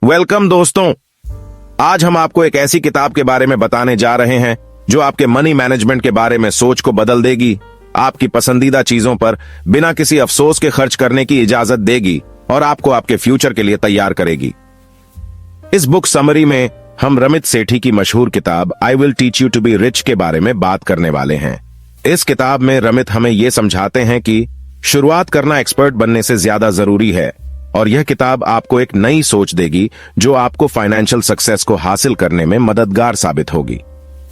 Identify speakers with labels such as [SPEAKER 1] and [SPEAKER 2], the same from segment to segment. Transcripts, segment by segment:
[SPEAKER 1] Welcome दोस्तों, आज हम आपको एक ऐसी किताब के बारे में बताने जा रहे हैं जो आपके मनी मैनेजमेंट के बारे में सोच को बदल देगी, आपकी पसंदीदा चीजों पर बिना किसी अफसोस के खर्च करने की इजाजत देगी और आपको आपके फ्यूचर के लिए तैयार करेगी। इस बुक समरी में हम रमित सेठी की मशहूर किताब I will teach you to be rich के बारे में बात करने वाले हैं। इस किताब में रमित हमें यह समझाते हैं कि शुरुआत करना एक्सपर्ट बनने से ज्यादा जरूरी है और यह किताब आपको एक नई सोच देगी जो आपको फाइनेंशियल सक्सेस को हासिल करने में मददगार साबित होगी।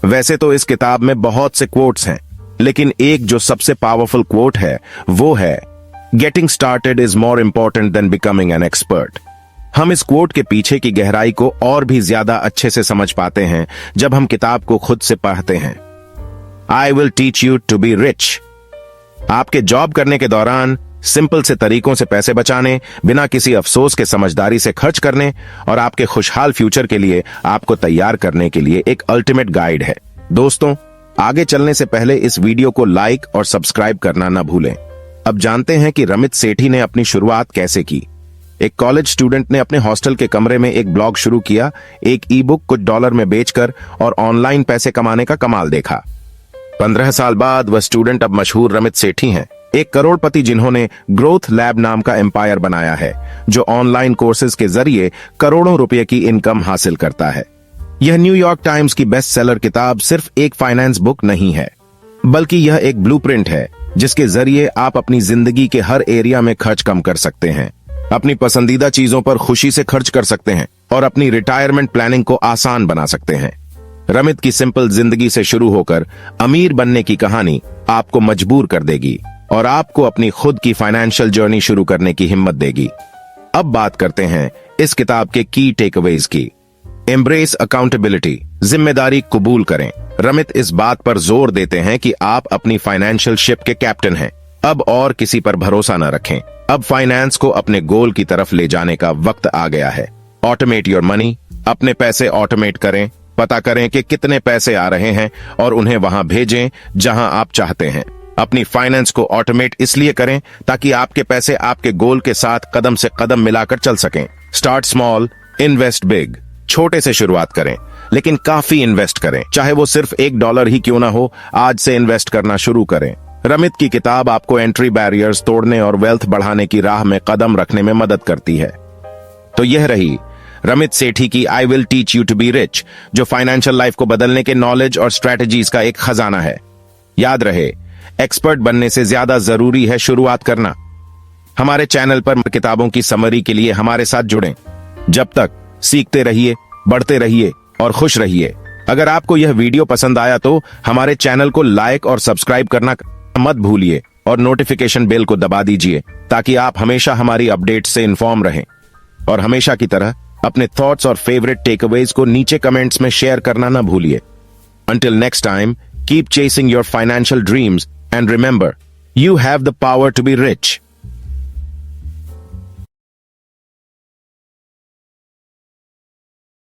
[SPEAKER 1] वैसे तो इस किताब में बहुत से कोट्स हैं, लेकिन एक जो सबसे पावरफुल कोट है वो है getting started is more important than becoming an expert. हम इस कोट के पीछे की गहराई को और भी ज्यादा अच्छे से समझ पाते हैं जब हम किताब को खुद से पढ़ते हैं। I will teach you to be rich. आपके जॉब करने के दौरान सिंपल से तरीकों से पैसे बचाने, बिना किसी अफसोस के समझदारी से खर्च करने और आपके खुशहाल फ्यूचर के लिए आपको तैयार करने के लिए एक अल्टीमेट गाइड है। दोस्तों, आगे चलने से पहले इस वीडियो को लाइक और सब्सक्राइब करना न भूलें। अब जानते हैं कि रमित सेठी ने अपनी शुरुआत कैसे की। एक कॉलेज स्टूडेंट ने अपने हॉस्टल के कमरे में एक ब्लॉग शुरू किया, एक ई बुक कुछ डॉलर में बेचकर और ऑनलाइन पैसे कमाने का कमाल देखा। 15 साल बाद वह स्टूडेंट अब मशहूर रमित सेठी हैं, एक करोड़पति जिन्होंने ग्रोथ लैब नाम का एम्पायर बनाया है जो ऑनलाइन कोर्सेज के जरिए करोड़ों रुपए की इनकम हासिल करता है। यह न्यूयॉर्क टाइम्स की बेस्ट सेलर किताब सिर्फ एक फाइनेंस बुक नहीं है, बल्कि यह एक ब्लूप्रिंट है जिसके जरिए आप अपनी जिंदगी के हर एरिया में खर्च कम कर सकते हैं, अपनी पसंदीदा चीजों पर खुशी से खर्च कर सकते हैं और अपनी रिटायरमेंट प्लानिंग को आसान बना सकते हैं। रमित की सिंपल जिंदगी से शुरू होकर अमीर बनने की कहानी आपको मजबूर कर देगी और आपको अपनी खुद की फाइनेंशियल जर्नी शुरू करने की हिम्मत देगी। अब बात करते हैं इस किताब के की टेकअवेज की। एम्ब्रेस अकाउंटेबिलिटी, जिम्मेदारी कबूल करें। रमित इस बात पर जोर देते हैं कि आप अपनी फाइनेंशियल शिप के कैप्टन हैं। अब और किसी पर भरोसा न रखें। अब फाइनेंस को अपने गोल की तरफ ले जाने का वक्त आ गया है। ऑटोमेट योर मनी, अपने पैसे ऑटोमेट करें। पता करें कि कितने पैसे आ रहे हैं और उन्हें वहां भेजें जहां आप चाहते हैं। अपनी फाइनेंस को ऑटोमेट इसलिए करें ताकि आपके पैसे आपके गोल के साथ कदम से कदम मिलाकर चल सकें। Start small, invest big. छोटे से शुरुआत करें लेकिन काफी इन्वेस्ट करें, चाहे वो सिर्फ $1 ही क्यों ना हो। आज से इन्वेस्ट करना शुरू करें। रमित की किताब आपको एंट्री बैरियर्स तोड़ने और वेल्थ बढ़ाने की राह में कदम रखने में मदद करती है। तो यह रही रमित सेठी की I will teach you to be rich, जो फाइनेंशियल लाइफ को बदलने के नॉलेज और स्ट्रेटजीज का एक खजाना है। याद रहे, एक्सपर्ट बनने से ज्यादा जरूरी है शुरुआत करना। हमारे चैनल पर किताबों की समरी के लिए हमारे साथ जुड़ें। जब तक सीखते रहिए, बढ़ते रहिए और खुश रहिए। अगर आपको यह वीडियो पसंद आया तो हमारे चैनल को लाइक और सब्सक्राइब करना मत भूलिए और नोटिफिकेशन बेल को दबा दीजिए ताकि आप हमेशा हमारी अपडेट से इन्फॉर्म रहें। और हमेशा की तरह अपने थॉट्स और फेवरेट टेकअवेज को नीचे कमेंट्स में शेयर करना ना भूलिए। Until next time, keep chasing your financial dreams and remember, you have the power to be rich.